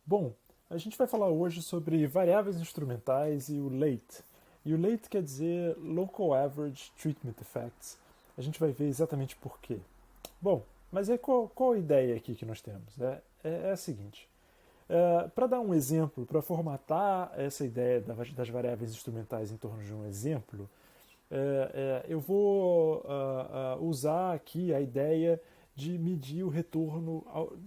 Bom, a gente vai falar hoje sobre variáveis instrumentais e o LATE. E o LATE quer dizer Local Average Treatment Effects. A gente vai ver exatamente por quê. Bom, mas qual a ideia aqui que nós temos? É a seguinte. Para dar um exemplo, para formatar essa ideia das variáveis instrumentais em torno de um exemplo, eu vou usar aqui a ideia de medir o retorno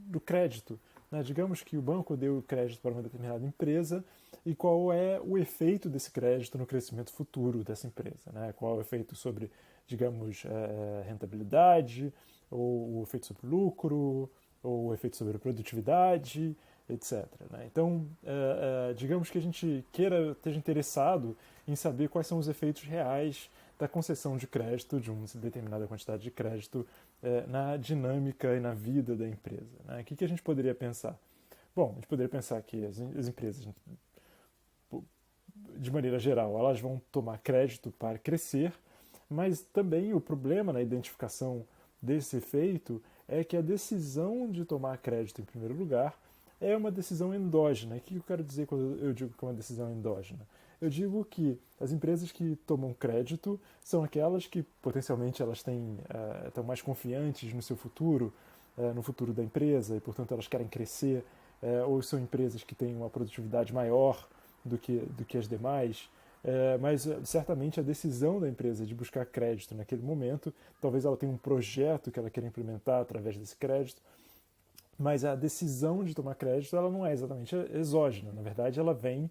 do crédito. Né? Digamos que o banco deu crédito para uma determinada empresa e qual é o efeito desse crédito no crescimento futuro dessa empresa. Né? Qual é o efeito sobre, digamos, rentabilidade, ou o efeito sobre lucro, ou o efeito sobre produtividade, etc. Né? Então, digamos que a gente esteja interessado em saber quais são os efeitos reais da concessão de crédito, de uma determinada quantidade de crédito, na dinâmica e na vida da empresa. Né? O que a gente poderia pensar? Bom, a gente poderia pensar que as empresas, de maneira geral, elas vão tomar crédito para crescer, mas também o problema na identificação desse efeito é que a decisão de tomar crédito em primeiro lugar é uma decisão endógena. O que eu quero dizer quando eu digo que é uma decisão endógena? Eu digo que as empresas que tomam crédito são aquelas que potencialmente elas estão mais confiantes no seu futuro, no futuro da empresa, e portanto elas querem crescer, ou são empresas que têm uma produtividade maior do que as demais. Mas certamente a decisão da empresa de buscar crédito naquele momento, talvez ela tenha um projeto que ela queira implementar através desse crédito, mas a decisão de tomar crédito ela não é exatamente exógena. Na verdade, ela vem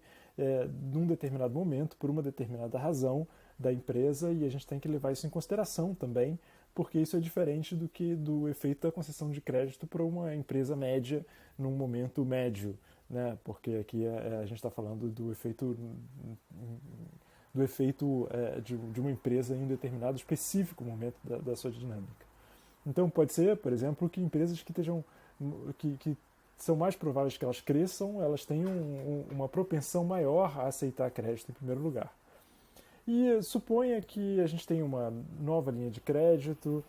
num determinado momento, por uma determinada razão da empresa, e a gente tem que levar isso em consideração também, porque isso é diferente do que do efeito da concessão de crédito para uma empresa média num momento médio, né? Porque aqui a gente está falando do efeito de uma empresa em um determinado específico momento da sua dinâmica. Então pode ser, por exemplo, que empresas que são mais prováveis que elas cresçam, elas tenham uma propensão maior a aceitar crédito em primeiro lugar. E suponha que a gente tenha uma nova linha de crédito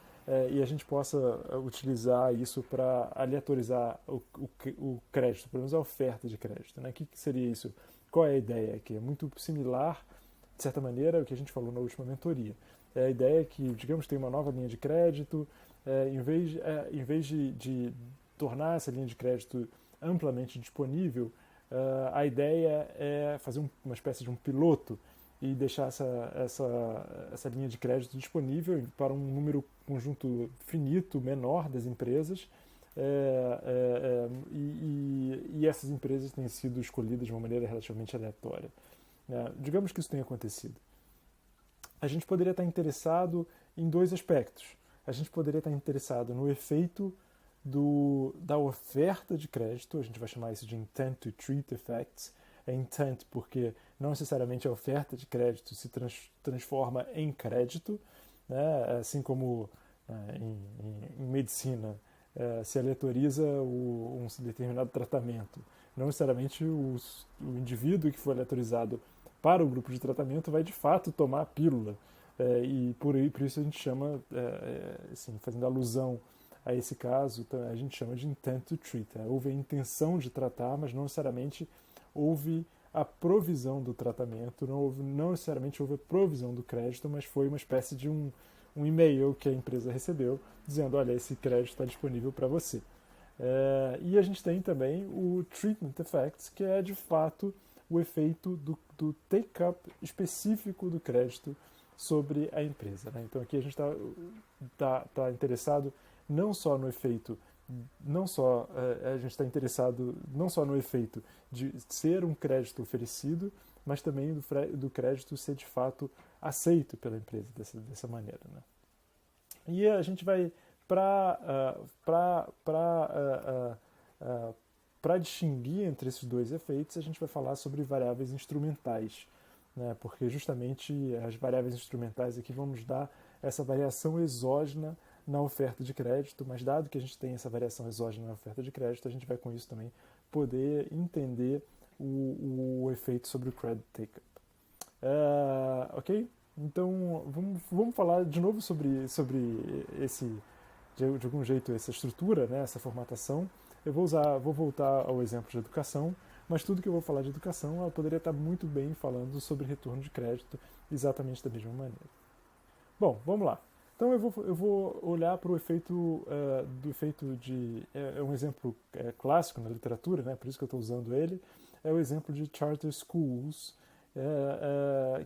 e a gente possa utilizar isso para aleatorizar o crédito, pelo menos a oferta de crédito. Né? O que seria isso? Qual é a ideia aqui? É muito similar, de certa maneira, ao que a gente falou na última mentoria. É a ideia que, digamos, tem uma nova linha de crédito, em vez de tornar essa linha de crédito amplamente disponível, a ideia é fazer uma espécie de um piloto e deixar essa linha de crédito disponível para um número conjunto finito, menor das empresas, e essas empresas têm sido escolhidas de uma maneira relativamente aleatória. Digamos que isso tenha acontecido. A gente poderia estar interessado em dois aspectos. A gente poderia estar interessado no efeito da oferta de crédito, a gente vai chamar isso de intent to treat effects. É intent porque não necessariamente a oferta de crédito se transforma em crédito, né? Assim como em medicina se aleatoriza um determinado tratamento. Não necessariamente o indivíduo que foi aleatorizado para o grupo de tratamento vai de fato tomar a pílula. E por isso a gente chama, assim, fazendo alusão a esse caso, a gente chama de intent to treat. Houve a intenção de tratar, mas não necessariamente houve a provisão do tratamento, não necessariamente houve a provisão do crédito, mas foi uma espécie de um e-mail que a empresa recebeu dizendo, olha, esse crédito está disponível para você. E a gente tem também o treatment effects, que é de fato o efeito do take-up específico do crédito sobre a empresa. Né? Então aqui a gente tá interessado não só no efeito, a gente está interessado não só no efeito de ser um crédito oferecido, mas também do crédito ser de fato aceito pela empresa dessa maneira. Né? E a gente vai para distinguir entre esses dois efeitos, a gente vai falar sobre variáveis instrumentais, né? Porque justamente as variáveis instrumentais aqui vão nos dar essa variação exógena na oferta de crédito, mas dado que a gente tem essa variação exógena na oferta de crédito, a gente vai com isso também poder entender o efeito sobre o credit take-up. Ok? Então vamos falar de novo sobre esse, de algum jeito, essa estrutura, né, essa formatação. vou voltar ao exemplo de educação, mas tudo que eu vou falar de educação, eu poderia estar muito bem falando sobre retorno de crédito exatamente da mesma maneira. Bom, vamos lá. Então eu vou olhar para o efeito do efeito de é um exemplo clássico na literatura, né? Por isso que eu estou usando ele. É o exemplo de charter schools,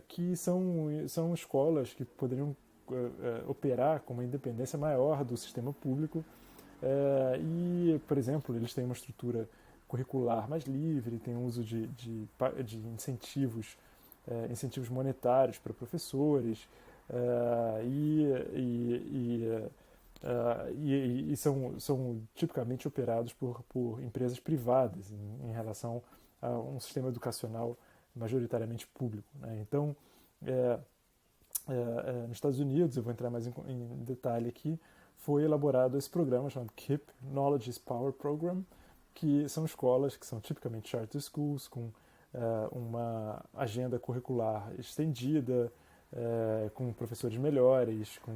que são escolas que poderiam operar com uma independência maior do sistema público e, por exemplo, eles têm uma estrutura curricular mais livre, têm uso de incentivos, incentivos monetários para professores, e são tipicamente operados por empresas privadas em relação a um sistema educacional majoritariamente público, né? Então, nos Estados Unidos, eu vou entrar mais em detalhe aqui, foi elaborado esse programa chamado KIPP, Knowledge is Power Program, que são escolas que são tipicamente charter schools, com uma agenda curricular estendida, com professores melhores, com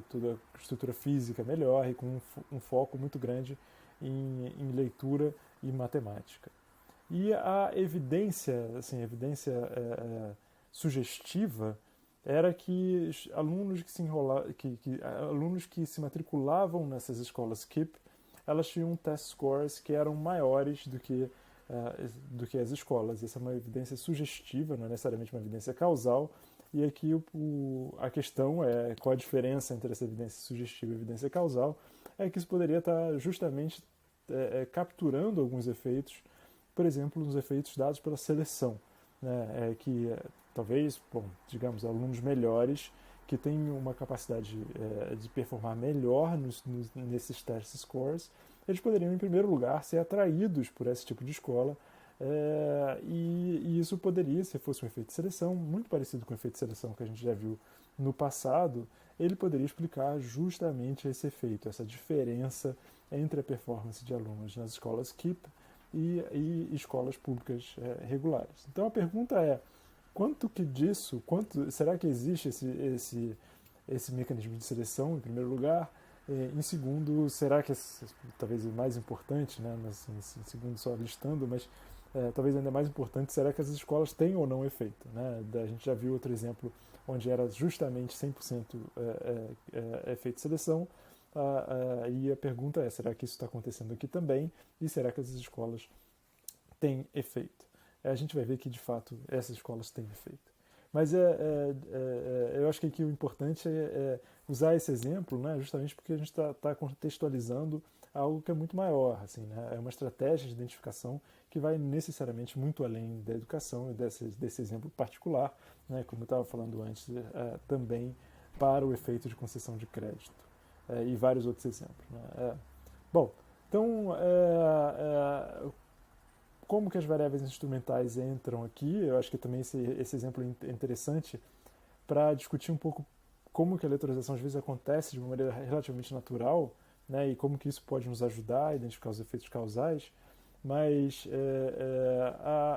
toda a estrutura física melhor e com um foco muito grande em leitura e matemática. E a evidência, assim, a evidência sugestiva era que alunos alunos que se matriculavam nessas escolas KIPP, elas tinham test scores que eram maiores do que as escolas. Essa é uma evidência sugestiva, não é necessariamente uma evidência causal. E aqui a questão é qual a diferença entre essa evidência sugestiva e a evidência causal. É que isso poderia estar justamente capturando alguns efeitos, por exemplo, os efeitos dados pela seleção, né? Talvez, bom, digamos, alunos melhores que têm uma capacidade de performar melhor nesses test scores, eles poderiam, em primeiro lugar, ser atraídos por esse tipo de escola, e isso poderia, se fosse um efeito de seleção, muito parecido com o efeito de seleção que a gente já viu no passado, ele poderia explicar justamente esse efeito, essa diferença entre a performance de alunos nas escolas KIPP e escolas públicas regulares. Então a pergunta é, será que existe esse mecanismo de seleção, em primeiro lugar? Em segundo, será que, talvez o mais importante, né, em segundo só listando, mas talvez ainda mais importante, será que as escolas têm ou não efeito? Né? A gente já viu outro exemplo onde era justamente 100% efeito de seleção, e a pergunta é, será que isso está acontecendo aqui também? E será que as escolas têm efeito? A gente vai ver que, de fato, essas escolas têm efeito. Mas eu acho que aqui o importante é usar esse exemplo, né, justamente porque a gente está contextualizando algo que é muito maior. Assim, né, é uma estratégia de identificação que vai necessariamente muito além da educação e desse exemplo particular, né, como eu estava falando antes, também para o efeito de concessão de crédito. E vários outros exemplos. Né. Bom, então, como que as variáveis instrumentais entram aqui? Eu acho que também esse exemplo é interessante para discutir um pouco como que a leitorização às vezes acontece de uma maneira relativamente natural, né, e como que isso pode nos ajudar a identificar os efeitos causais. Mas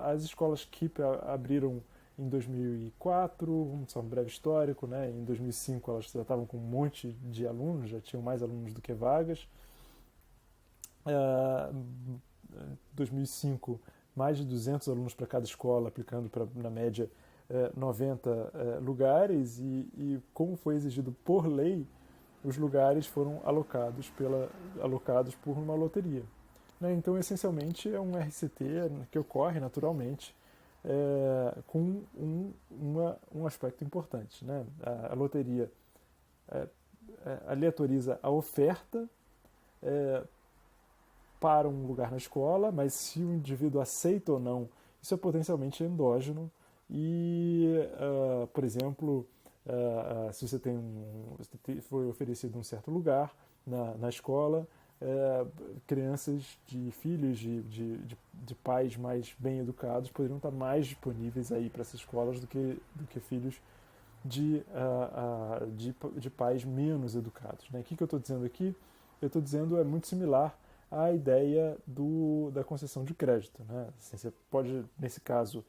as escolas KIPP abriram em 2004, só um breve histórico, né? Em 2005 elas já estavam com um monte de alunos, já tinham mais alunos do que vagas. 2005, mais de 200 alunos para cada escola, aplicando na média 90 lugares, e como foi exigido por lei, os lugares foram alocados por uma loteria. Né? Então, essencialmente, é um RCT que ocorre naturalmente com um aspecto importante. Né? A loteria aleatoriza a oferta para um lugar na escola, mas se o indivíduo aceita ou não, isso é potencialmente endógeno e, por exemplo, se você foi oferecido um certo lugar na escola, crianças de filhos de pais mais bem educados poderiam estar mais disponíveis aí para essas escolas do que filhos de pais menos educados. Né? O que eu estou dizendo aqui? Eu estou dizendo é muito similar à ideia da concessão de crédito. Né? Assim, você pode, nesse caso,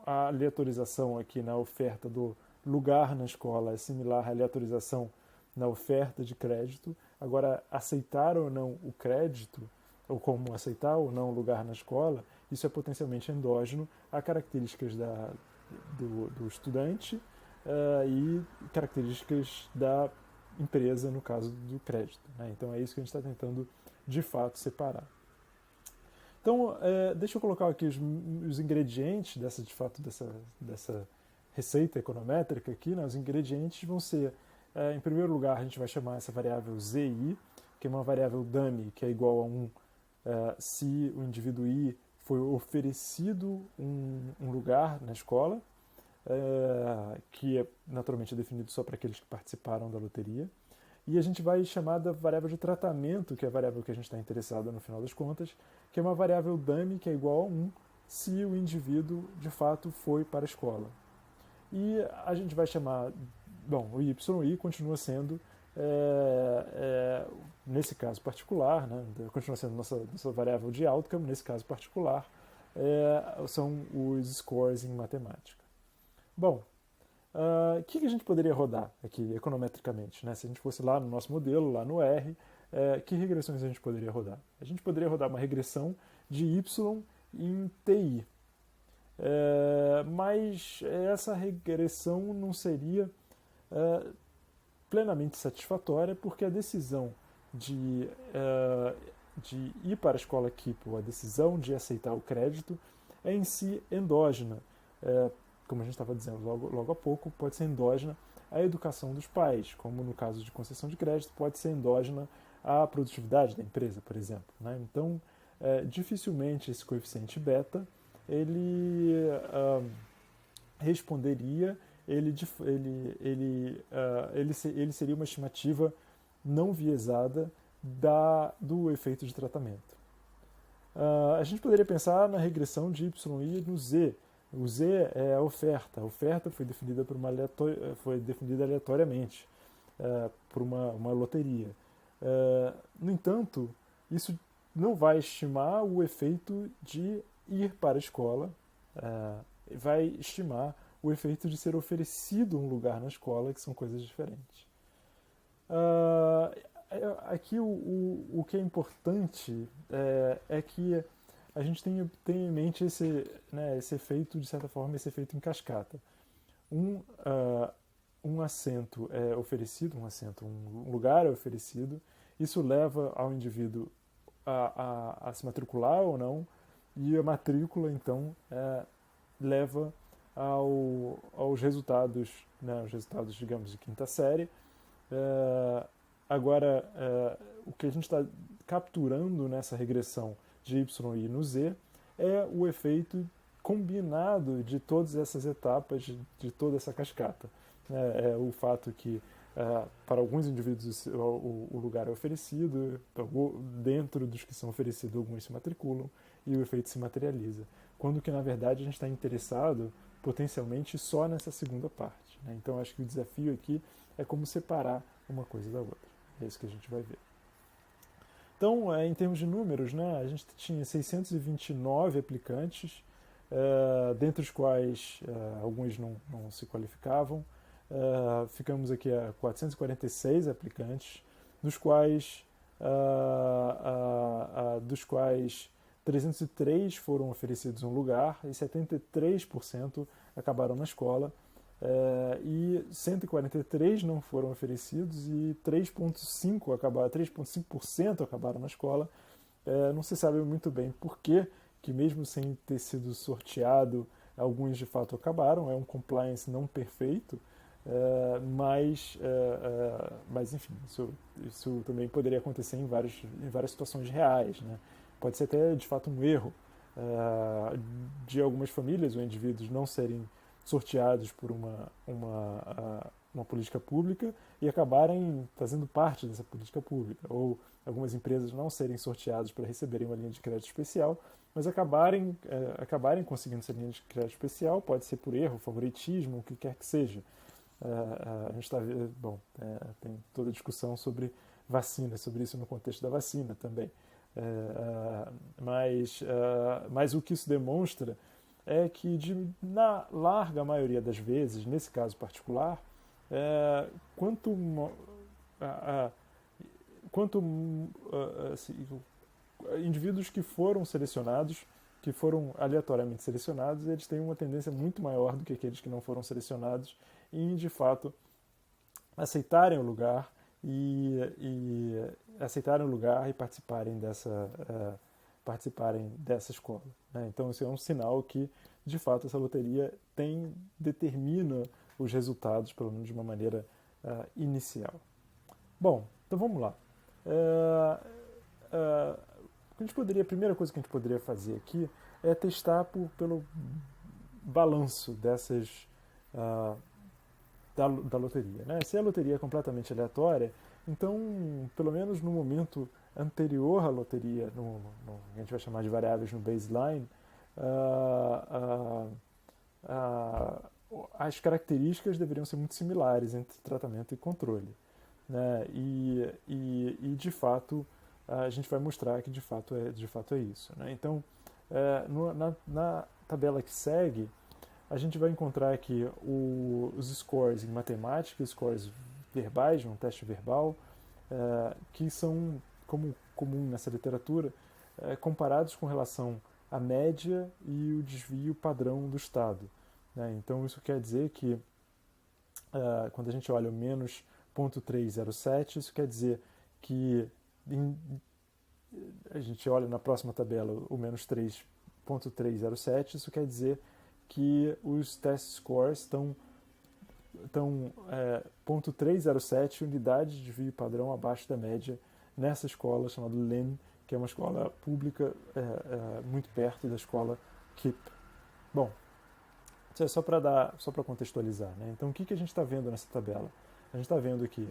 a aleatorização aqui na oferta do lugar na escola é similar à aleatorização na oferta de crédito. Agora, aceitar ou não o crédito, ou como aceitar ou não o lugar na escola, isso é potencialmente endógeno a características do estudante e características da empresa, no caso do crédito. Né? Então é isso que a gente está tentando, de fato, separar. Então, deixa eu colocar aqui os ingredientes de fato, dessa receita econométrica aqui. Né? Os ingredientes vão ser, em primeiro lugar, a gente vai chamar essa variável ZI, que é uma variável dummy, que é igual a 1 se o indivíduo I foi oferecido um lugar na escola, que é naturalmente definido só para aqueles que participaram da loteria. E a gente vai chamar da variável de tratamento, que é a variável que a gente está interessado no final das contas, que é uma variável dummy, que é igual a 1 se o indivíduo de fato foi para a escola. E a gente vai chamar, bom, o YI continua sendo, nesse caso particular, né, continua sendo nossa variável de outcome, nesse caso particular, são os scores em matemática. Bom, o que a gente poderia rodar aqui econometricamente? Né? Se a gente fosse lá no nosso modelo, lá no R, que regressões a gente poderia rodar? A gente poderia rodar uma regressão de Y em TI. Mas essa regressão não seria plenamente satisfatória, porque a decisão de ir para a escola KIPP, ou a decisão de aceitar o crédito, é em si endógena. Como a gente estava dizendo logo há pouco, pode ser endógena à educação dos pais, como no caso de concessão de crédito, pode ser endógena à produtividade da empresa, por exemplo. Né? Então, dificilmente esse coeficiente beta ele responderia, ele seria uma estimativa não viesada do efeito de tratamento. A gente poderia pensar na regressão de YI no Z. O Z é a oferta. A oferta foi definida aleatoriamente por uma loteria. No entanto, isso não vai estimar o efeito de ir para a escola, vai estimar o efeito de ser oferecido um lugar na escola, que são coisas diferentes. Aqui o que é importante é que a gente tem em mente esse efeito, de certa forma, esse efeito em cascata. Um assento é oferecido, um lugar é oferecido, isso leva ao indivíduo a se matricular ou não, e a matrícula, então, leva aos resultados, os resultados, digamos, de quinta série. Agora, o que a gente está capturando nessa regressão de YI no Z é o efeito combinado de todas essas etapas, de toda essa cascata. É o fato que, para alguns indivíduos, o lugar é oferecido, dentro dos que são oferecidos, alguns se matriculam, e o efeito se materializa. Quando que, na verdade, a gente está interessado potencialmente só nessa segunda parte. Né? Então, acho que o desafio aqui é como separar uma coisa da outra. É isso que a gente vai ver. Então, em termos de números, né, a gente tinha 629 aplicantes, dentre os quais alguns não se qualificavam. Ficamos aqui a 446 aplicantes, dos quais 303 foram oferecidos um lugar e 73% acabaram na escola. E 143 não foram oferecidos e 3,5% acabaram na escola. Não se sabe muito bem por que mesmo sem ter sido sorteado, alguns de fato acabaram. É um compliance não perfeito, mas enfim, isso também poderia acontecer em várias situações reais. Né? Pode ser até de fato um erro de algumas famílias ou indivíduos não serem sorteados por uma política pública e acabarem fazendo parte dessa política pública, ou algumas empresas não serem sorteadas para receberem uma linha de crédito especial, mas acabarem conseguindo essa linha de crédito especial, pode ser por erro, favoritismo, o que quer que seja. A gente está tem toda a discussão sobre vacina, sobre isso no contexto da vacina também. Mas o que isso demonstra é que, na larga maioria das vezes, nesse indivíduos que foram selecionados, que foram aleatoriamente selecionados, eles têm uma tendência muito maior do que aqueles que não foram selecionados em, de fato, aceitarem o lugar e aceitarem o lugar e participarem dessa escola, né? Então, isso é um sinal que, de fato, essa loteria determina os resultados, pelo menos de uma maneira inicial. Bom, então vamos lá. A primeira coisa que a gente poderia fazer aqui é testar pelo balanço da loteria, né? Se a loteria é completamente aleatória, então, pelo menos no momento anterior à loteria, a gente vai chamar de variáveis no baseline, as características deveriam ser muito similares entre tratamento e controle, né? E de fato, a gente vai mostrar que de fato é isso, né? Então, na tabela que segue, a gente vai encontrar aqui os scores em matemática, scores verbais, num teste verbal, que são, como comum nessa literatura, comparados com relação à média e o desvio padrão do estado, né? Então, isso quer dizer que, quando a gente olha o menos 0,307, isso quer dizer que a gente olha na próxima tabela o menos 3,307, isso quer dizer que os test scores estão 0,307 unidades de desvio padrão abaixo da média nessa escola chamada Lynn, que é uma escola pública muito perto da escola KIPP. Bom, isso é só para contextualizar, né? Então, o que a gente está vendo nessa tabela? A gente está vendo aqui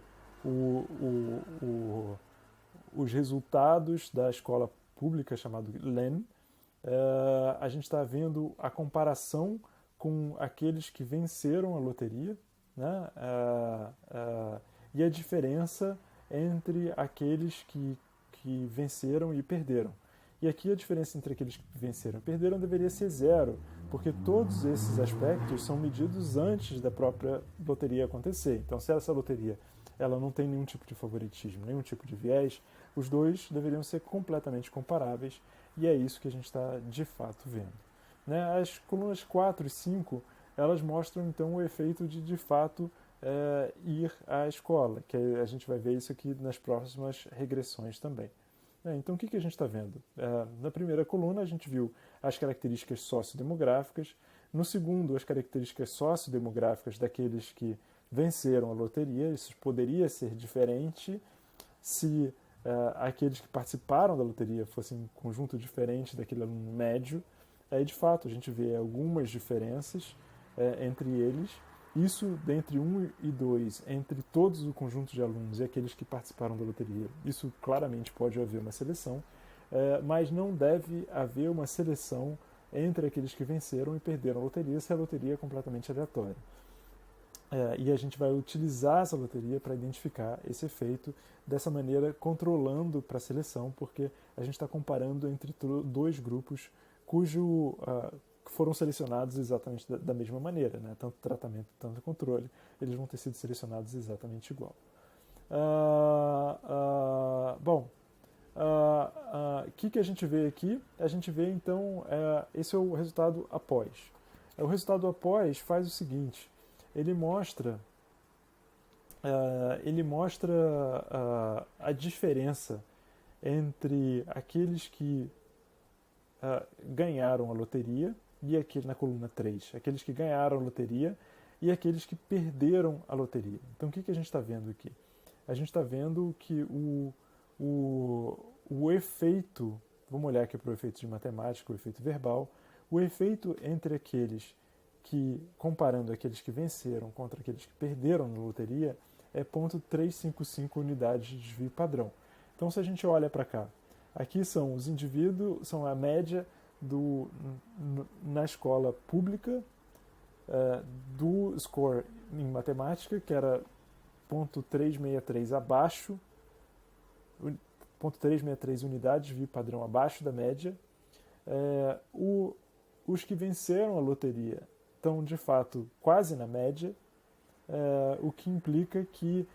os resultados da escola pública chamada Lynn. A gente está vendo a comparação com aqueles que venceram a loteria, né? E a diferença entre aqueles que venceram e perderam. E aqui a diferença entre aqueles que venceram e perderam deveria ser zero, porque todos esses aspectos são medidos antes da própria loteria acontecer. Então, se essa loteria ela não tem nenhum tipo de favoritismo, nenhum tipo de viés, os dois deveriam ser completamente comparáveis, e é isso que a gente está de fato vendo, né? As colunas 4 e 5, elas mostram então o efeito de fato ir à escola, que a gente vai ver isso aqui nas próximas regressões também. Então, o que a gente está vendo? Na primeira coluna, a gente viu as características sociodemográficas. No segundo, as características sociodemográficas daqueles que venceram a loteria. Isso poderia ser diferente se aqueles que participaram da loteria fossem um conjunto diferente daquele aluno médio. De fato, a gente vê algumas diferenças entre eles. Isso, dentre 1 e 2, entre todos o conjunto de alunos e aqueles que participaram da loteria, isso claramente pode haver uma seleção, mas não deve haver uma seleção entre aqueles que venceram e perderam a loteria, se a loteria é completamente aleatória. E a gente vai utilizar essa loteria para identificar esse efeito, dessa maneira controlando para a seleção, porque a gente está comparando entre dois grupos cujo foram selecionados exatamente da mesma maneira, né? Tanto tratamento, tanto controle, eles vão ter sido selecionados exatamente igual. Bom, o que a gente vê aqui? A gente vê então, esse é o resultado após. O resultado após faz o seguinte: ele mostra a diferença entre aqueles que ganharam a loteria, e aqui na coluna 3, aqueles que ganharam a loteria e aqueles que perderam a loteria. Então, o que a gente está vendo aqui? A gente está vendo que o efeito, vamos olhar aqui para o efeito de matemática, o efeito verbal, o efeito entre aqueles que, comparando aqueles que venceram contra aqueles que perderam na loteria, é 0,355 unidades de desvio padrão. Então, se a gente olha para cá, aqui são os indivíduos, são a média na escola pública do score em matemática, que era 0,363 abaixo, 0,363 unidades de desvio padrão abaixo da média. Os que venceram a loteria estão, de fato, quase na média, o que implica que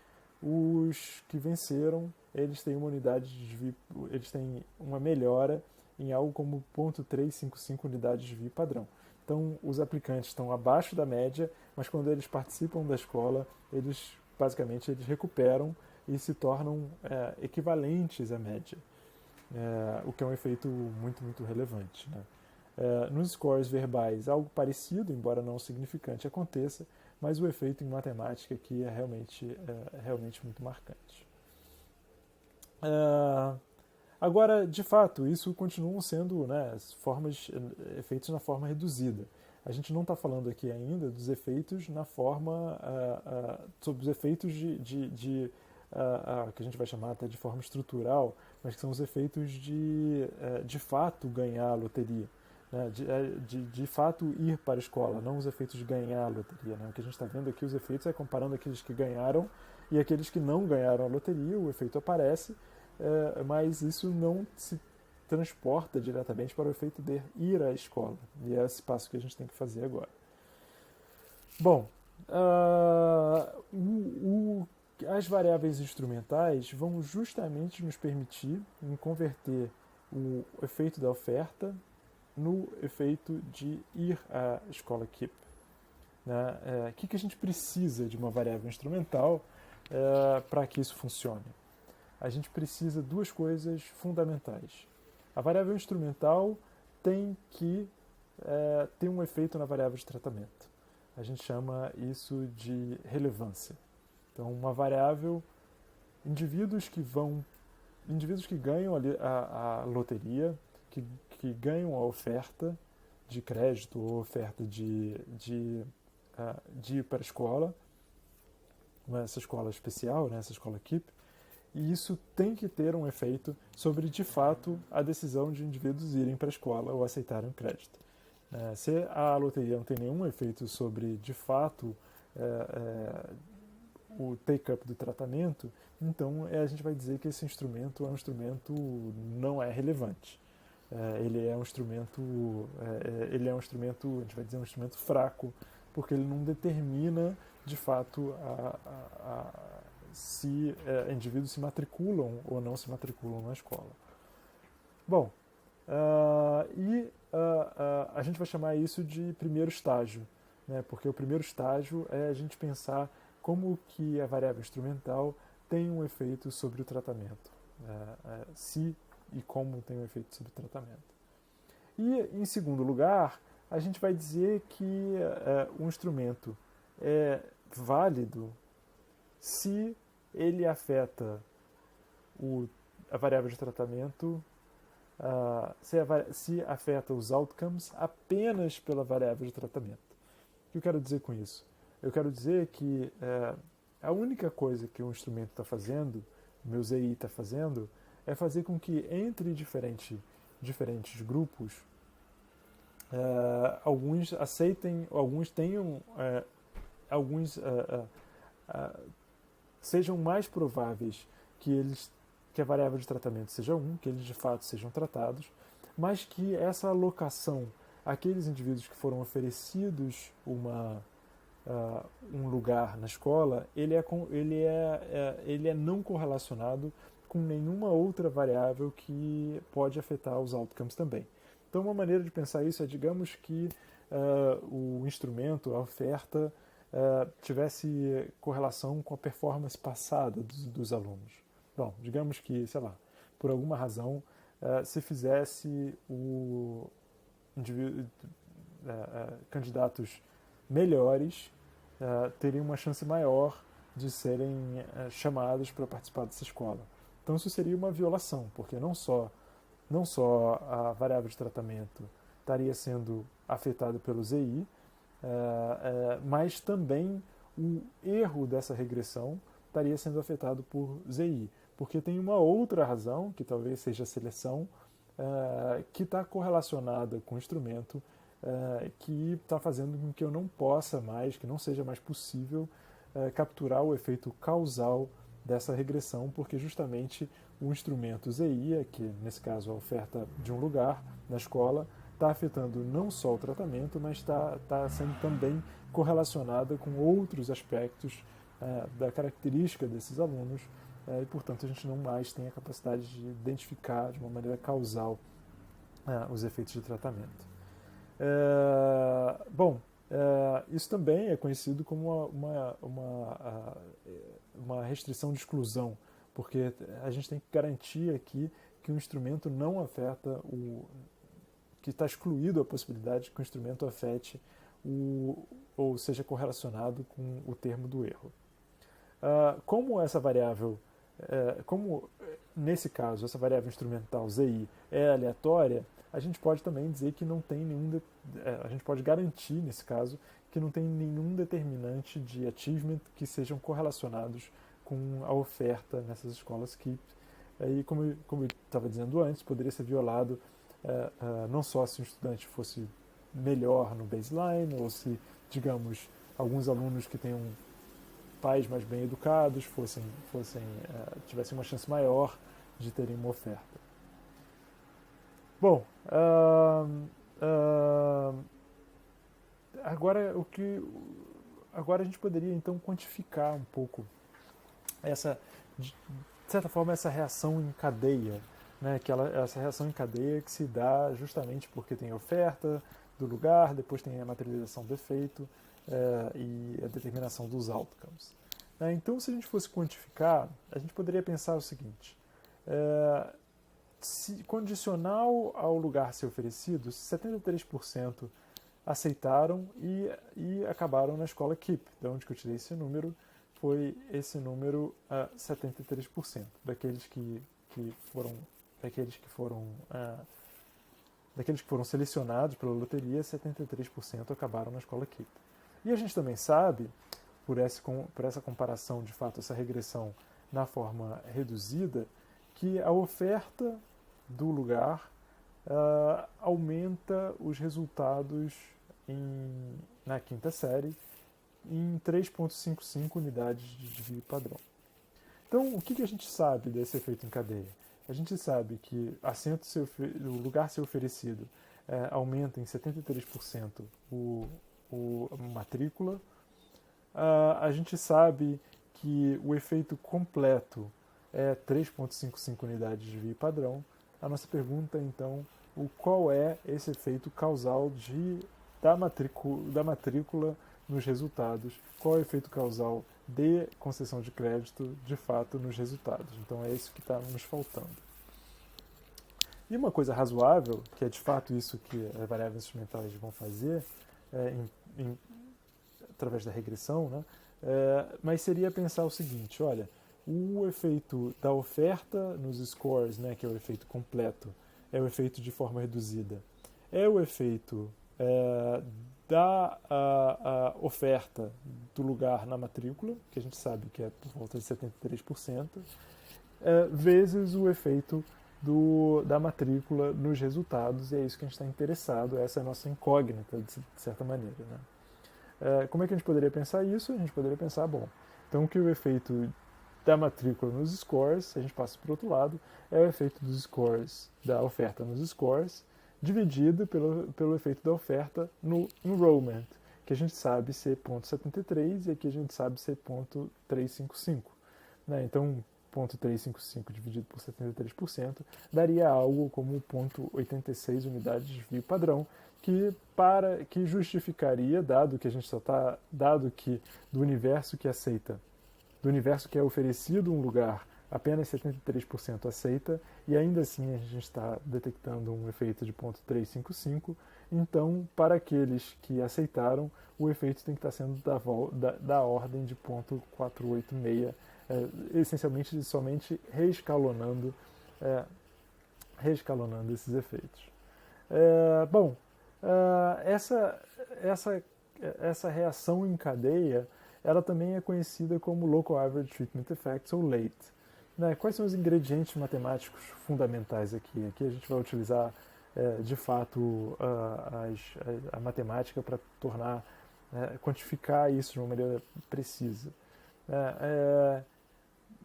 os que venceram eles têm uma unidade de desvio, eles têm uma melhora em algo como 0,355 unidades de desvio padrão. Então, os aplicantes estão abaixo da média, mas quando eles participam da escola, eles basicamente eles recuperam e se tornam equivalentes à média, o que é um efeito muito, muito relevante, né? Nos scores verbais, algo parecido, embora não significante, aconteça, mas o efeito em matemática aqui é realmente muito marcante. Agora, de fato, isso continuam sendo, né, efeitos na forma reduzida. A gente não está falando aqui ainda dos efeitos na forma, sobre os efeitos que a gente vai chamar até de forma estrutural, mas que são os efeitos de fato ganhar a loteria, né, de fato ir para a escola, não os efeitos de ganhar a loteria, né. O que a gente está vendo aqui, os efeitos, é comparando aqueles que ganharam e aqueles que não ganharam a loteria, o efeito aparece, mas isso não se transporta diretamente para o efeito de ir à escola. E é esse passo que a gente tem que fazer agora. Bom, as variáveis instrumentais vão justamente nos permitir converter o efeito da oferta no efeito de ir à escola KEEP. O que a gente precisa de uma variável instrumental para que isso funcione? A gente precisa de duas coisas fundamentais. A variável instrumental tem que ter um efeito na variável de tratamento. A gente chama isso de relevância. Então, uma variável, indivíduos que ganham a loteria, que ganham a oferta de crédito ou oferta de ir para a escola, essa escola especial, né, essa escola KEEP, e isso tem que ter um efeito sobre, de fato, a decisão de indivíduos irem para a escola ou aceitarem o crédito. Se a loteria não tem nenhum efeito sobre, de fato, o take-up do tratamento, então a gente vai dizer que esse instrumento é um instrumento não é relevante. Ele é um instrumento, a gente vai dizer um instrumento fraco, porque ele não determina, de fato, se indivíduos se matriculam ou não se matriculam na escola. Bom, a gente vai chamar isso de primeiro estágio, né, porque o primeiro estágio é a gente pensar como que a variável instrumental tem um efeito sobre o tratamento, se e como tem um efeito sobre o tratamento. E, em segundo lugar, a gente vai dizer que o instrumento é válido se ele afeta a variável de tratamento, se afeta os outcomes apenas pela variável de tratamento. O que eu quero dizer com isso? Eu quero dizer que a única coisa que o instrumento está fazendo, o meu ZI está fazendo, é fazer com que entre diferentes grupos, alguns aceitem, alguns tenham, sejam mais prováveis que a variável de tratamento seja 1, que eles de fato sejam tratados, mas que essa alocação àqueles indivíduos que foram oferecidos um lugar na escola, ele é não correlacionado com nenhuma outra variável que pode afetar os outcomes também. Então, uma maneira de pensar isso é, digamos que o instrumento, a oferta, tivesse correlação com a performance passada dos alunos. Bom, digamos que, sei lá, por alguma razão, se fizesse candidatos melhores teriam uma chance maior de serem chamados para participar dessa escola. Então isso seria uma violação, porque não só a variável de tratamento estaria sendo afetada pelo ZI, mas também o erro dessa regressão estaria sendo afetado por ZI, porque tem uma outra razão, que talvez seja a seleção, que está correlacionada com o instrumento, que está fazendo com que eu não possa mais, que não seja mais possível capturar o efeito causal dessa regressão, porque justamente o instrumento ZI, que nesse caso a oferta de um lugar na escola, está afetando não só o tratamento, mas está sendo também correlacionada com outros aspectos da característica desses alunos e, portanto, a gente não mais tem a capacidade de identificar de uma maneira causal os efeitos de tratamento. Isso também é conhecido como uma restrição de exclusão, porque a gente tem que garantir aqui que o instrumento não afeta que está excluído a possibilidade que o instrumento afete ou seja correlacionado com o termo do erro. Como essa variável, como nesse caso essa variável instrumental ZI é aleatória, a gente pode também dizer que não tem a gente pode garantir nesse caso que não tem nenhum determinante de achievement que sejam correlacionados com a oferta nessas escolas KEEP. E como eu estava dizendo antes, poderia ser violado não só se o estudante fosse melhor no baseline, ou se, digamos, alguns alunos que tenham pais mais bem educados tivessem uma chance maior de terem uma oferta. Bom, agora a gente poderia então quantificar um pouco de certa forma essa reação em cadeia, né? Essa reação em cadeia que se dá justamente porque tem a oferta do lugar, depois tem a materialização do efeito e a determinação dos outcomes. Então, se a gente fosse quantificar, a gente poderia pensar o seguinte: se condicional ao lugar ser oferecido, 73% aceitaram e acabaram na escola KEEP. De onde que eu tirei esse número? Foi esse número 73% daqueles que foram selecionados pela loteria, 73% acabaram na escola KEEP. E a gente também sabe, por essa comparação, de fato, essa regressão na forma reduzida, que a oferta do lugar aumenta os resultados na quinta série em 3,55 unidades de desvio padrão. Então, o que a gente sabe desse efeito em cadeia? A gente sabe que o lugar ser oferecido aumenta em 73% a matrícula. A gente sabe que o efeito completo é 3,55 unidades de desvio padrão. A nossa pergunta é, então, qual é esse efeito causal da matrícula nos resultados? Qual é o efeito causal de concessão de crédito, de fato, nos resultados? Então é isso que está nos faltando. E uma coisa razoável, que é de fato isso que as variáveis instrumentais vão fazer, através da regressão, né? Mas seria pensar o seguinte: olha, o efeito da oferta nos scores, né, que é o efeito completo, é o efeito de forma reduzida, é o efeito da oferta do lugar na matrícula, que a gente sabe que é por volta de 73%, vezes o efeito da matrícula nos resultados, e é isso que a gente está interessado, essa é a nossa incógnita, de certa maneira, né? Como é que a gente poderia pensar isso? A gente poderia pensar, então que o efeito da matrícula nos scores, se a gente passa para o outro lado, é o efeito dos scores, da oferta nos scores, dividido pelo efeito da oferta no enrollment, que a gente sabe ser 0,73 e aqui a gente sabe ser 0,355. Né? Então, 0,355 dividido por 73% daria algo como 0,86 unidades de desvio padrão, que justificaria, dado que do universo que é oferecido um lugar, apenas 73% aceita, e ainda assim a gente está detectando um efeito de 0,355, então, para aqueles que aceitaram, o efeito tem que estar sendo da ordem de 0,486, essencialmente somente reescalonando esses efeitos. Essa reação em cadeia, ela também é conhecida como Local Average Treatment Effects, ou LATE. Né? Quais são os ingredientes matemáticos fundamentais aqui? Aqui a gente vai utilizar, de fato, a matemática para quantificar isso de uma maneira precisa.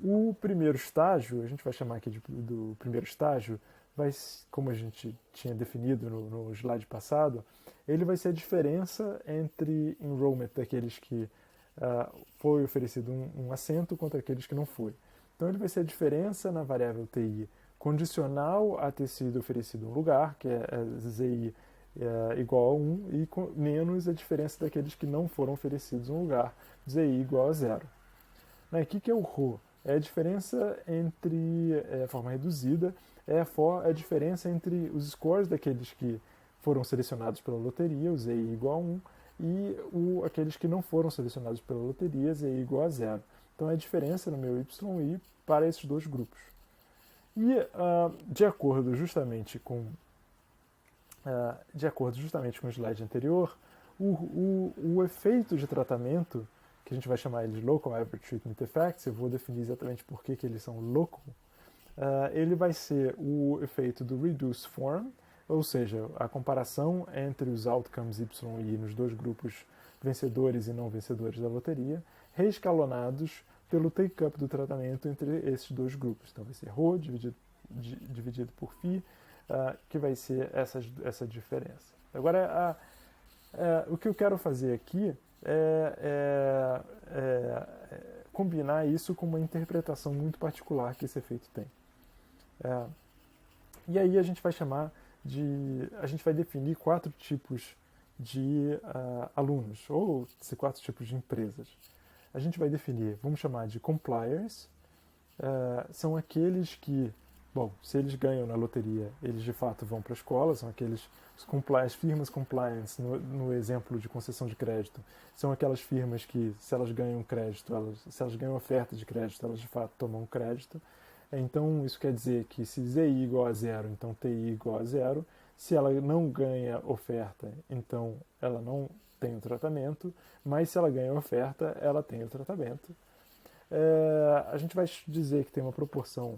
O primeiro estágio, a gente vai chamar aqui do primeiro estágio, como a gente tinha definido no slide passado, ele vai ser a diferença entre enrollment daqueles que foi oferecido um assento contra aqueles que não foi. Então ele vai ser a diferença na variável TI condicional a ter sido oferecido um lugar, que é ZI igual a 1, e menos a diferença daqueles que não foram oferecidos um lugar, ZI igual a 0. O que é o ρ? É a diferença entre, a forma reduzida, a diferença entre os scores daqueles que foram selecionados pela loteria, o ZI igual a 1, e aqueles que não foram selecionados pela loteria, ZI igual a 0. Então é a diferença no meu YI para esses dois grupos. E de acordo justamente com o slide anterior, o efeito de tratamento, que a gente vai chamar ele de Local Average Treatment Effects, eu vou definir exatamente por que eles são local, ele vai ser o efeito do Reduced Form, ou seja, a comparação entre os outcomes Y e I nos dois grupos vencedores e não vencedores da loteria, reescalonados pelo take-up do tratamento entre esses dois grupos. Então vai ser ρ dividido por φ, que vai ser essa diferença. Agora, o que eu quero fazer aqui é combinar isso com uma interpretação muito particular que esse efeito tem. E aí a gente vai definir 4 tipos de alunos, ou 4 tipos de empresas. A gente vai definir, vamos chamar de compliers, são aqueles que, se eles ganham na loteria, eles de fato vão para a escola, são as firmas compliance, no exemplo de concessão de crédito, são aquelas firmas que, se elas ganham crédito, se elas ganham oferta de crédito, elas de fato tomam crédito. Então, isso quer dizer que se ZI igual a 0, então TI igual a 0. Se ela não ganha oferta, então ela não tem o tratamento, mas se ela ganha oferta, ela tem o tratamento. A gente vai dizer que tem uma proporção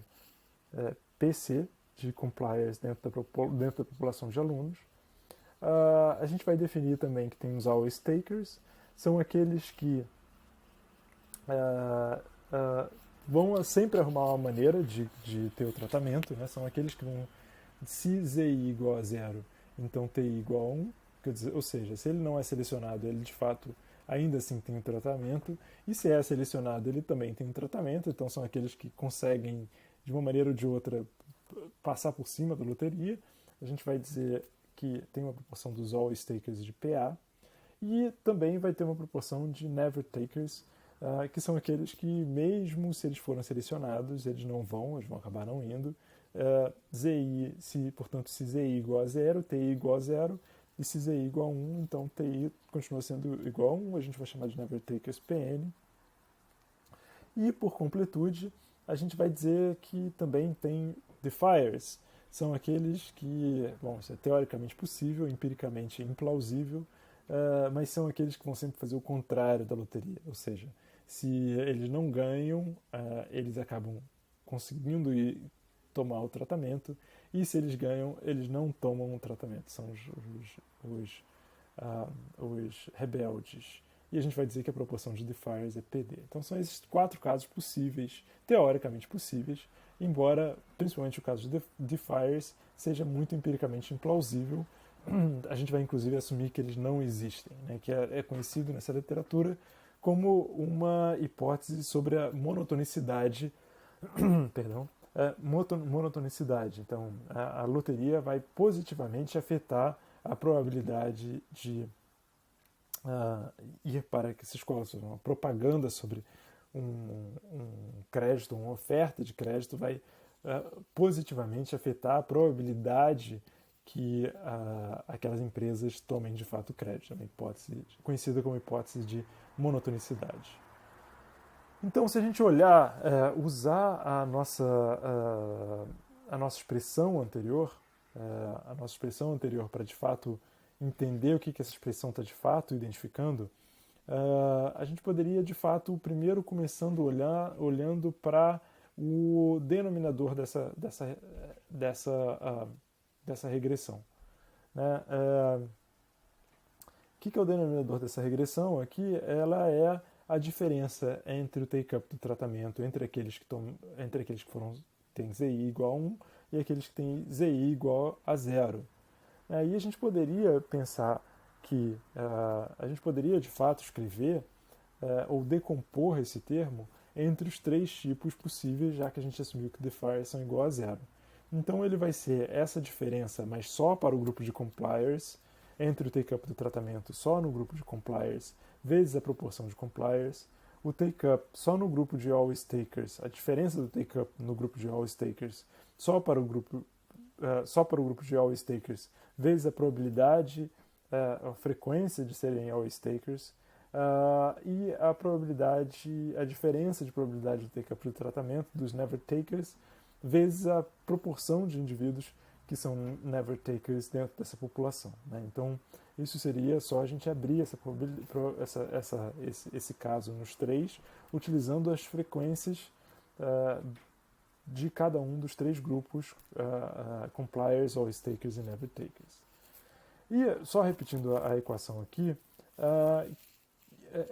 PC de compliers dentro da população de alunos. A gente vai definir também que tem os always takers, são aqueles que vão sempre arrumar uma maneira de ter o tratamento, né? São aqueles que vão, se ZI igual a 0, então TI igual a 1, quer dizer, ou seja, se ele não é selecionado, ele de fato ainda assim tem um tratamento, e se é selecionado, ele também tem um tratamento, então são aqueles que conseguem, de uma maneira ou de outra, passar por cima da loteria. A gente vai dizer que tem uma proporção dos always takers de PA, e também vai ter uma proporção de never takers, que são aqueles que, mesmo se eles foram selecionados, eles vão acabar não indo. Portanto, se ZI igual a 0, TI igual a 0, e se ZI igual a 1, então TI continua sendo igual a 1, a gente vai chamar de never takers PN. E, por completude, a gente vai dizer que também tem defiers, são aqueles que, isso é teoricamente possível, empiricamente implausível, mas são aqueles que vão sempre fazer o contrário da loteria, ou seja, se eles não ganham, eles acabam conseguindo tomar o tratamento, e se eles ganham, eles não tomam o tratamento, são os rebeldes. E a gente vai dizer que a proporção de defiers é PD. Então são esses 4 casos possíveis, teoricamente possíveis, embora, principalmente o caso de defiers, seja muito empiricamente implausível. A gente vai inclusive assumir que eles não existem, né? Que é conhecido nessa literatura como uma hipótese sobre a monotonicidade, monotonicidade. Então, a loteria vai positivamente afetar a probabilidade de ir para que essa escola, uma propaganda sobre um crédito, uma oferta de crédito, vai positivamente afetar a probabilidade que aquelas empresas tomem de fato crédito. É uma hipótese conhecida como hipótese de monotonicidade. Então, se a gente olhar, usar a nossa expressão anterior, para de fato entender o que essa expressão está de fato identificando, a gente poderia de fato primeiro começando olhando para o denominador dessa regressão, né? O que é o denominador dessa regressão? Aqui ela é a diferença entre o take-up do tratamento entre aqueles que têm ZI igual a 1 e aqueles que têm ZI igual a 0. Aí a gente poderia pensar a gente poderia de fato escrever ou decompor esse termo entre os 3 tipos possíveis, já que a gente assumiu que defiers são igual a zero. Então ele vai ser essa diferença, mas só para o grupo de compliers, entre o take-up do tratamento só no grupo de compliers, vezes a proporção de compliers, o take-up só no grupo de always takers, a diferença do take-up no grupo de always takers só para o grupo de always takers, vezes a probabilidade, a frequência de serem always takers, e a probabilidade, a diferença de probabilidade do take-up do tratamento dos never takers, vezes a proporção de indivíduos que são never takers dentro dessa população. Né? Então, isso seria só a gente abrir esse caso nos 3, utilizando as frequências de cada um dos 3 grupos, compliers, always takers e never takers. E só repetindo a equação aqui,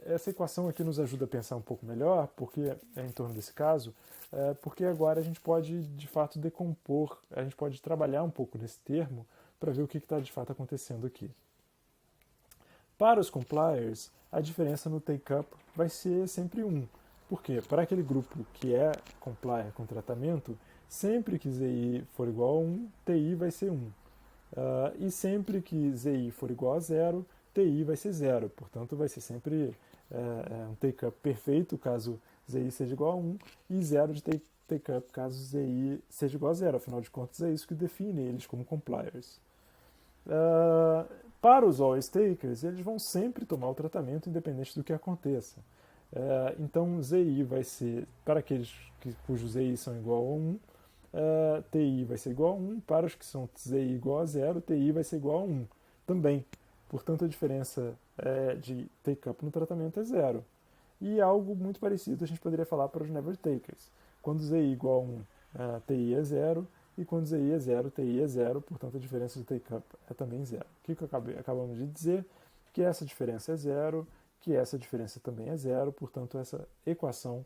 essa equação aqui nos ajuda a pensar um pouco melhor, porque em torno desse caso, porque agora a gente pode de fato decompor, a gente pode trabalhar um pouco nesse termo para ver o que está de fato acontecendo aqui. Para os compliers, a diferença no take-up vai ser sempre 1. Por quê? Para aquele grupo que é complier com tratamento, sempre que ZI for igual a 1, TI vai ser 1. E sempre que ZI for igual a 0, TI vai ser 0. Portanto, vai ser sempre um take-up perfeito caso ZI seja igual a 1 e 0 de take-up caso ZI seja igual a 0. Afinal de contas, é isso que define eles como compliers. Para os always takers, eles vão sempre tomar o tratamento independente do que aconteça. Então, ZI vai ser, para aqueles cujos ZI são igual a 1, TI vai ser igual a 1. Para os que são ZI igual a 0, TI vai ser igual a 1 também. Portanto, a diferença de take-up no tratamento é 0. E algo muito parecido a gente poderia falar para os never takers. Quando ZI igual a 1, TI é 0. E quando ZI é 0, TI é 0. Portanto, a diferença de take-up é também 0. O que acabamos de dizer? Que essa diferença é 0, que essa diferença também é 0. Portanto, essa equação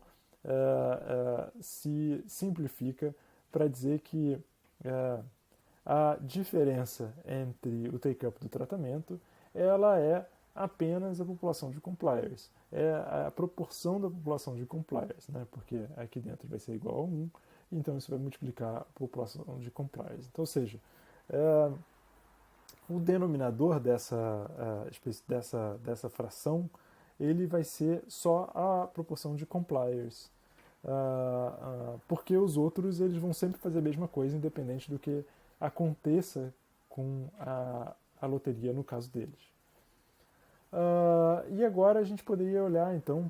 se simplifica para dizer que a diferença entre o take-up do tratamento ela é apenas a população de compliers. É a proporção da população de compliers, né? Porque aqui dentro vai ser igual a 1, então isso vai multiplicar a população de compliers. Então, ou seja, o denominador dessa fração ele vai ser só a proporção de compliers. Porque os outros eles vão sempre fazer a mesma coisa, independente do que aconteça com a loteria no caso deles. E agora a gente poderia olhar então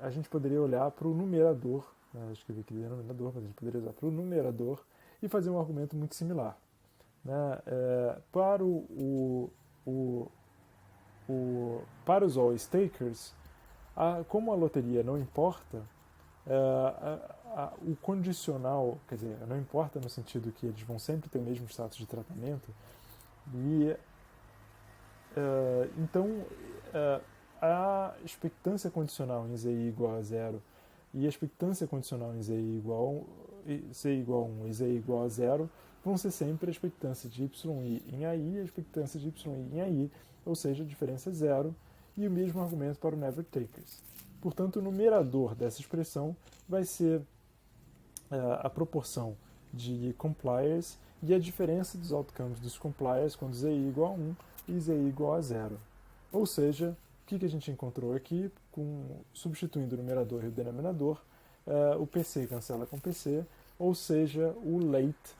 a gente poderia olhar para o numerador, né? Escrevi aqui denominador, mas a gente poderia usar para o numerador e fazer um argumento muito similar. Né? Para para os always takers, como a loteria não importa, o condicional, quer dizer, não importa no sentido que eles vão sempre ter o mesmo status de tratamento, e então a expectância condicional em ZI igual a 0 e a expectância condicional em ZI igual a 1 e ZI igual a 0 vão ser sempre a expectância de YI em AI e a expectância de YI em AI, ou seja, a diferença é 0, e o mesmo argumento para o never takers. Portanto, o numerador dessa expressão vai ser a proporção de compliers e a diferença dos outcomes dos compliers quando ZI igual a 1 e ZI igual a 0. Ou seja, o que a gente encontrou aqui, substituindo o numerador e o denominador, o PC cancela com PC, ou seja, o late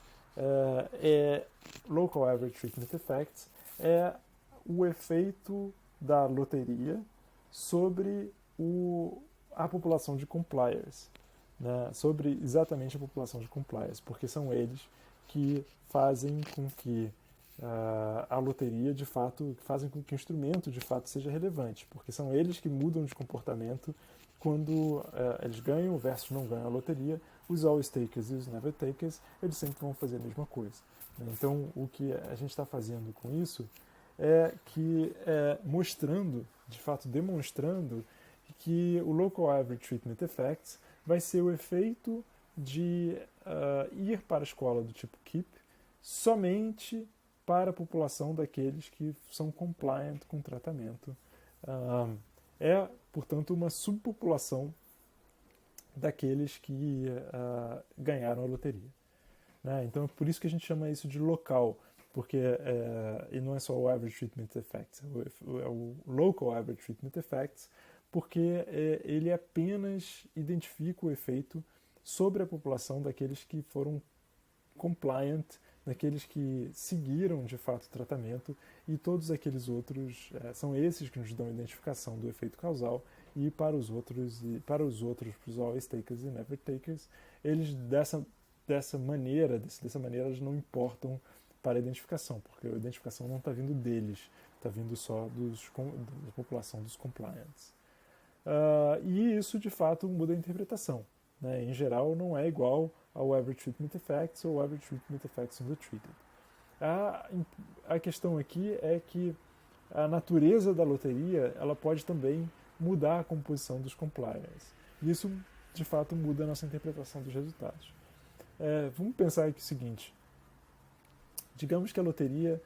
Local Average Treatment Effects é o efeito da loteria sobre a população de compliers, né? Sobre exatamente a população de compliers, porque são eles que fazem com que a loteria, de fato, fazem com que o instrumento, de fato, seja relevante, porque são eles que mudam de comportamento quando eles ganham versus não ganham a loteria. Os always takers e os never takers, eles sempre vão fazer a mesma coisa. Então, o que a gente está fazendo com isso é que mostrando, de fato demonstrando, que o Local Average Treatment Effects vai ser o efeito de ir para a escola do tipo KEEP somente para a população daqueles que são compliant com o tratamento É, portanto, uma subpopulação daqueles que ganharam a loteria. Né? Então é por isso que a gente chama isso de local, porque e não é só o Average Treatment Effect, é o Local Average Treatment Effects, porque ele apenas identifica o efeito sobre a população daqueles que foram compliant, daqueles que seguiram de fato o tratamento, e todos aqueles outros são esses que nos dão identificação do efeito causal, e para os outros, para os always takers e never takers, eles dessa maneira eles não importam para a identificação, porque a identificação não está vindo deles, está vindo só da população dos compliants. E isso de fato muda a interpretação. Né? Em geral, não é igual ao Average Treatment Effects ou Average Treatment Effects on the Treated. A questão aqui é que a natureza da loteria ela pode também mudar a composição dos compliers. Isso, de fato, muda a nossa interpretação dos resultados. Vamos pensar aqui o seguinte. Digamos que a loteria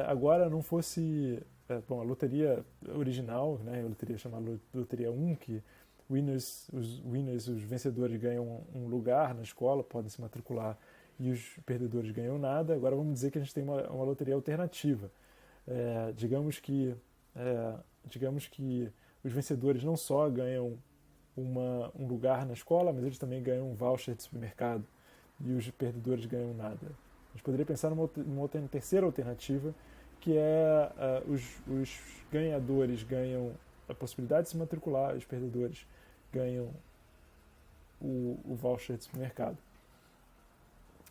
agora não fosse... a loteria original, né, a loteria chamada Loteria 1, que os vencedores ganham um lugar na escola, podem se matricular, e os perdedores ganham nada. Agora vamos dizer que a gente tem uma loteria alternativa. Digamos que os vencedores não só ganham um lugar na escola, mas eles também ganham um voucher de supermercado, e os perdedores ganham nada. A gente poderia pensar numa terceira alternativa, que os ganhadores ganham a possibilidade de se matricular, os perdedores ganham o voucher de supermercado.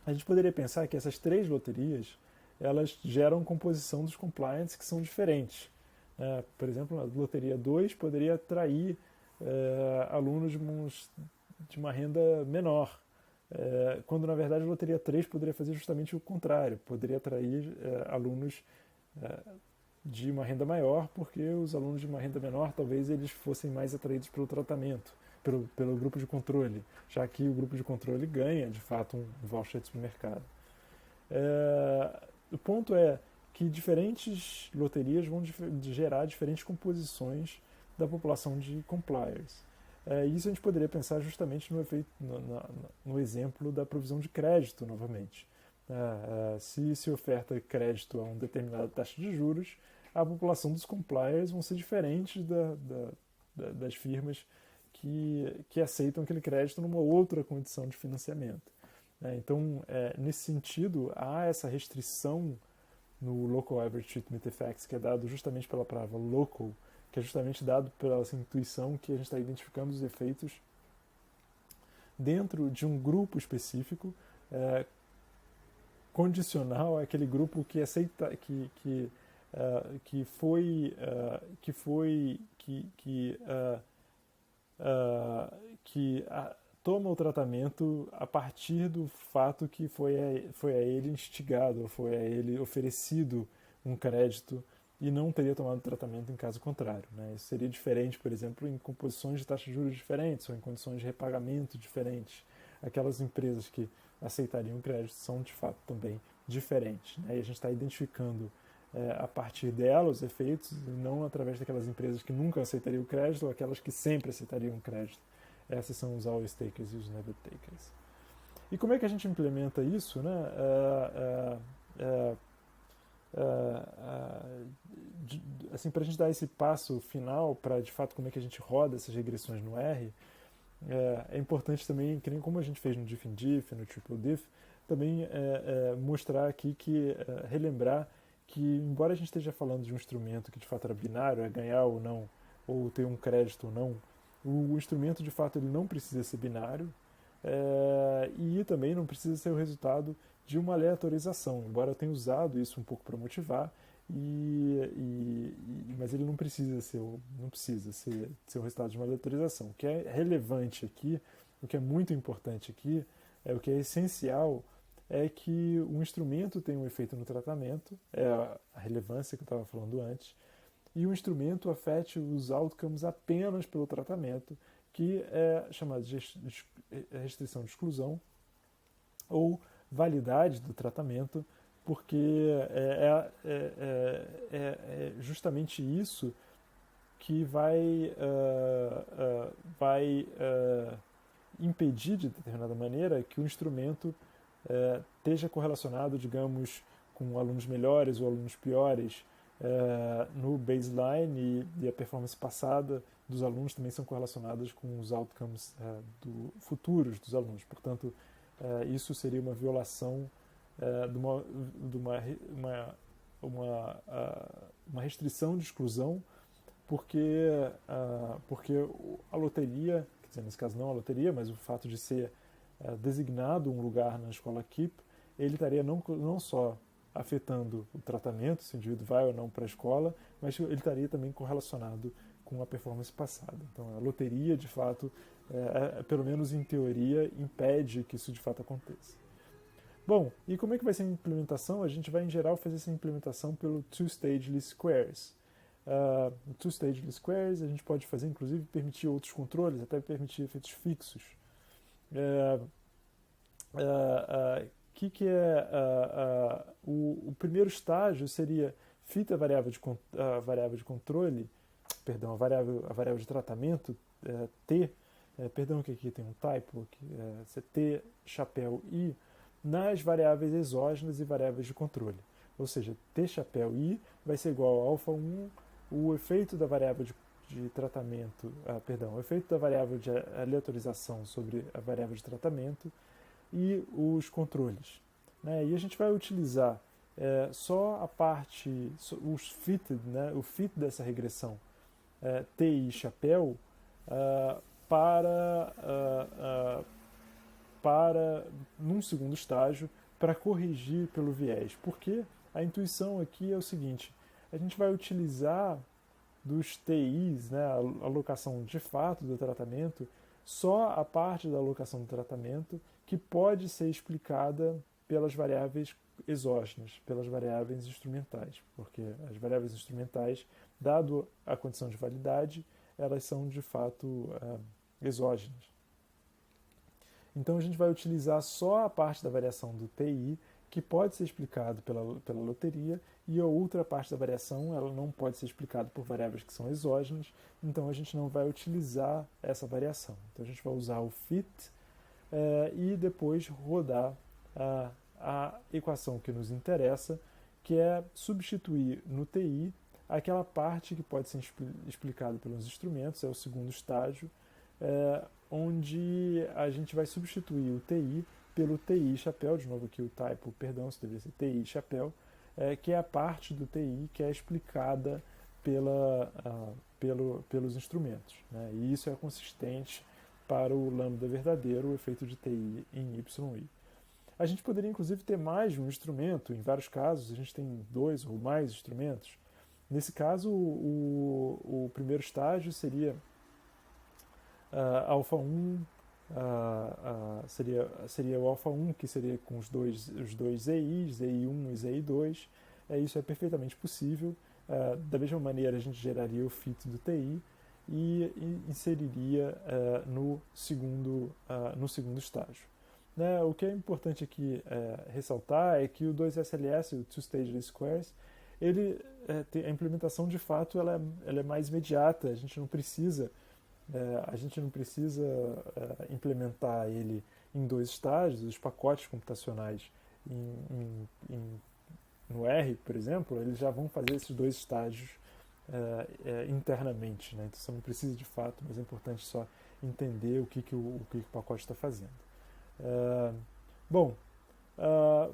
A gente poderia pensar que essas três loterias elas geram composição dos compliants que são diferentes. Por exemplo, a loteria 2 poderia atrair alunos de uma renda menor, quando na verdade a loteria 3 poderia fazer justamente o contrário, poderia atrair alunos de uma renda maior, porque os alunos de uma renda menor talvez eles fossem mais atraídos pelo tratamento, pelo grupo de controle, já que o grupo de controle ganha de fato um voucher de supermercado. O ponto é que diferentes loterias vão gerar diferentes composições da população de compliers. Isso a gente poderia pensar justamente no exemplo da provisão de crédito novamente. Se se oferta crédito a uma determinada taxa de juros, a população dos compliers vão ser diferentes das firmas que aceitam aquele crédito numa outra condição de financiamento. Então, nesse sentido, há essa restrição no Local Average Treatment Effects, que é dado justamente pela palavra local, que é justamente dado pela essa intuição que a gente está identificando os efeitos dentro de um grupo específico, condicional àquele grupo que aceita, toma o tratamento a partir do fato que foi a ele instigado, foi a ele oferecido um crédito e não teria tomado o tratamento em caso contrário. Né? Isso seria diferente, por exemplo, em composições de taxas de juros diferentes ou em condições de repagamento diferentes. Aquelas empresas que aceitariam o crédito são, de fato, também diferentes. Né? E a gente está identificando a partir dela os efeitos e não através daquelas empresas que nunca aceitariam o crédito ou aquelas que sempre aceitariam o crédito. Esses são os always takers e os never takers. E como é que a gente implementa isso? Né? Assim, para a gente dar esse passo final para, de fato, como é que a gente roda essas regressões no R, é importante também, que nem como a gente fez no Diff in Diff, no Triple Diff, também mostrar aqui relembrar que, embora a gente esteja falando de um instrumento que de fato era binário, é ganhar ou não, ou ter um crédito ou não, o instrumento de fato ele não precisa ser binário e também não precisa ser o resultado de uma aleatorização, embora eu tenha usado isso um pouco para motivar, mas ele não precisa ser o resultado de uma aleatorização. O que é relevante aqui, o que é muito importante aqui, o que é essencial, é que o instrumento tem um efeito no tratamento, é a relevância que eu estava falando antes, e o instrumento afete os outcomes apenas pelo tratamento, que é chamado de restrição de exclusão ou validade do tratamento, porque é justamente isso que vai impedir, de determinada maneira, que o instrumento esteja correlacionado, digamos, com alunos melhores ou alunos piores no baseline, e a performance passada dos alunos também são correlacionadas com os outcomes futuros dos alunos. Portanto, isso seria uma violação de uma restrição de exclusão, porque a loteria, quer dizer, nesse caso não a loteria, mas o fato de ser designado um lugar na escola KEEP, ele estaria não só afetando o tratamento, se o indivíduo vai ou não para a escola, mas ele estaria também correlacionado com a performance passada. Então a loteria, de fato, pelo menos em teoria, impede que isso de fato aconteça. Bom, e como é que vai ser a implementação? A gente vai, em geral, fazer essa implementação pelo Two-Stage Least Squares. Two-Stage Least Squares a gente pode fazer, inclusive, permitir outros controles, até permitir efeitos fixos. Que é o primeiro estágio seria fit a variável de controle, perdão, a variável de tratamento, T, perdão que aqui tem um typo, T, chapéu I, nas variáveis exógenas e variáveis de controle. Ou seja, T chapéu I vai ser igual a alfa 1, o efeito da variável de tratamento, o efeito da variável de aleatorização sobre a variável de tratamento e os controles. Né? E a gente vai utilizar só a parte, o fit dessa regressão TI chapéu para, num segundo estágio, para corrigir pelo viés. Porque a intuição aqui é o seguinte: a gente vai utilizar dos TIs, né, a alocação de fato do tratamento, só a parte da alocação do tratamento que pode ser explicada pelas variáveis exógenas, pelas variáveis instrumentais, porque as variáveis instrumentais, dado a condição de validade, elas são de fato exógenas. Então a gente vai utilizar só a parte da variação do TI, que pode ser explicado pela loteria, e a outra parte da variação ela não pode ser explicada por variáveis que são exógenas, então a gente não vai utilizar essa variação. Então a gente vai usar o fit e depois rodar a equação que nos interessa, que é substituir no TI aquela parte que pode ser explicada pelos instrumentos, é o segundo estágio, onde a gente vai substituir o TI pelo TI chapéu, de novo aqui o typo, perdão, se deveria ser TI chapéu, que é a parte do TI que é explicada pelos instrumentos. Né? E isso é consistente para o lambda verdadeiro, o efeito de TI em YI. A gente poderia, inclusive, ter mais de um instrumento. Em vários casos, a gente tem 2 ou mais instrumentos. Nesse caso, o primeiro estágio seria alfa 1, seria o alfa 1, que seria com os dois ZIs, ZI1 e ZI2. Isso é perfeitamente possível. Da mesma maneira, a gente geraria o fit do TI e inseriria no segundo estágio. Né? O que é importante aqui ressaltar é que o 2SLS, o Two-Stage Least Squares, a implementação de fato ela é mais imediata. A gente não precisa implementar ele em 2 estágios. Os pacotes computacionais no R, por exemplo, eles já vão fazer esses 2 estágios internamente. Né? Então você não precisa de fato, mas é importante só entender o que o pacote está fazendo.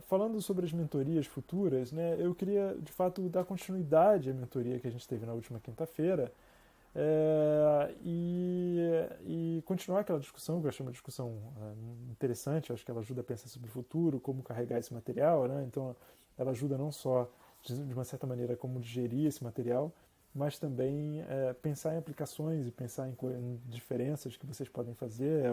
Falando sobre as mentorias futuras, né, eu queria de fato dar continuidade à mentoria que a gente teve na última quinta-feira e continuar aquela discussão, que eu achei uma discussão interessante. Eu acho que ela ajuda a pensar sobre o futuro, como carregar esse material, né? Então ela ajuda não só de uma certa maneira como digerir esse material, mas também pensar em aplicações e pensar em diferenças que vocês podem fazer,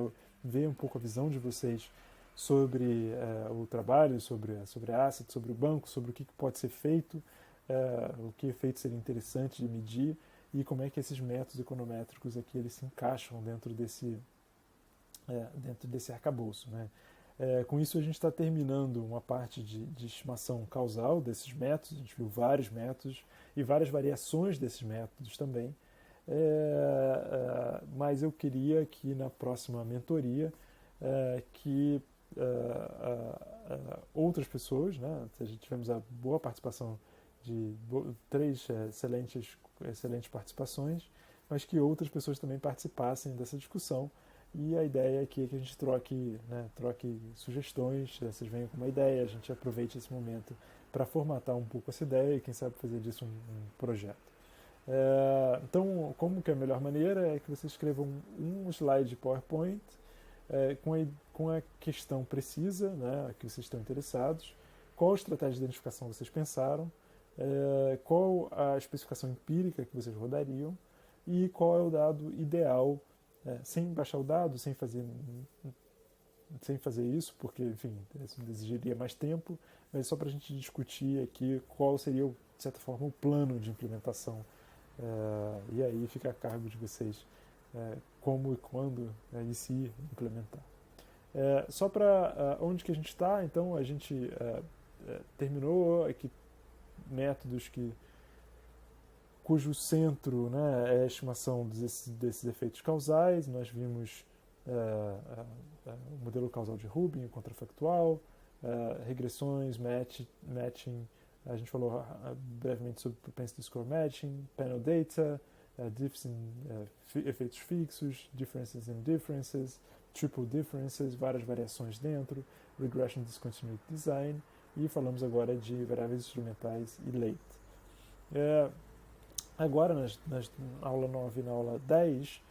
ver um pouco a visão de vocês sobre o trabalho, sobre a asset, sobre o banco, sobre o que pode ser feito, o que efeito seria interessante de medir e como é que esses métodos econométricos aqui eles se encaixam dentro desse arcabouço, né? Com isso a gente está terminando uma parte de estimação causal desses métodos. A gente viu vários métodos e várias variações desses métodos também. mas eu queria que na próxima mentoria que outras pessoas, né, a gente tivemos a boa participação de três excelentes participações, mas que outras pessoas também participassem dessa discussão. E a ideia aqui é que a gente troque sugestões, vocês venham com uma ideia, a gente aproveite esse momento para formatar um pouco essa ideia e quem sabe fazer disso um projeto. Então, como que é a melhor maneira é que vocês escrevam um slide de PowerPoint com a questão precisa, né, que vocês estão interessados, qual a estratégia de identificação vocês pensaram, qual a especificação empírica que vocês rodariam e qual é o dado ideal, sem baixar o dado, sem fazer isso, porque, enfim, isso exigiria mais tempo, mas só para a gente discutir aqui qual seria, de certa forma, o plano de implementação. E aí fica a cargo de vocês como e quando e se implementar. Só para onde que a gente está, então a gente terminou aqui métodos cujo centro, né, é a estimação desses efeitos causais. Nós vimos o modelo causal de Rubin, o contrafactual, regressões, matching, a gente falou brevemente sobre propensity score matching, panel data, diffs in efeitos fixos, differences in differences, triple differences, várias variações dentro, regression discontinuity design, e falamos agora de variáveis instrumentais e late. Agora, na aula 9 e na aula 10,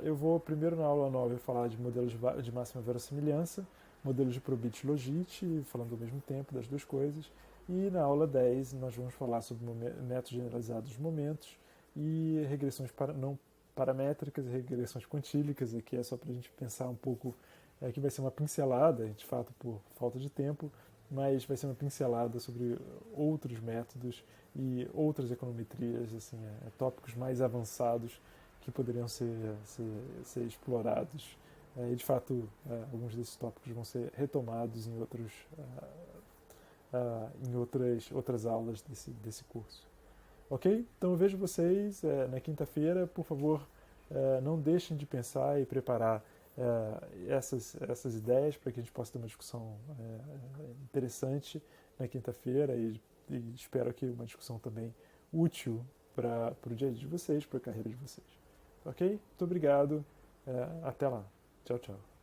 eu vou primeiro na aula 9 falar de modelos de máxima verossimilhança, modelos de probit-logit, falando ao mesmo tempo das duas coisas, e na aula 10 nós vamos falar sobre métodos generalizados de momentos e regressões não paramétricas e regressões quantílicas. Aqui é só para a gente pensar um pouco, que vai ser uma pincelada, de fato por falta de tempo, mas vai ser uma pincelada sobre outros métodos e outras econometrias, assim, tópicos mais avançados que poderiam ser explorados. E de fato, alguns desses tópicos vão ser retomados em outras aulas desse curso. Ok? Então eu vejo vocês na quinta-feira. Por favor, não deixem de pensar e preparar essas ideias para que a gente possa ter uma discussão interessante na quinta-feira e espero que uma discussão também útil para o dia a dia de vocês, para a carreira de vocês. Ok? Muito obrigado. Até lá. Tchau, tchau.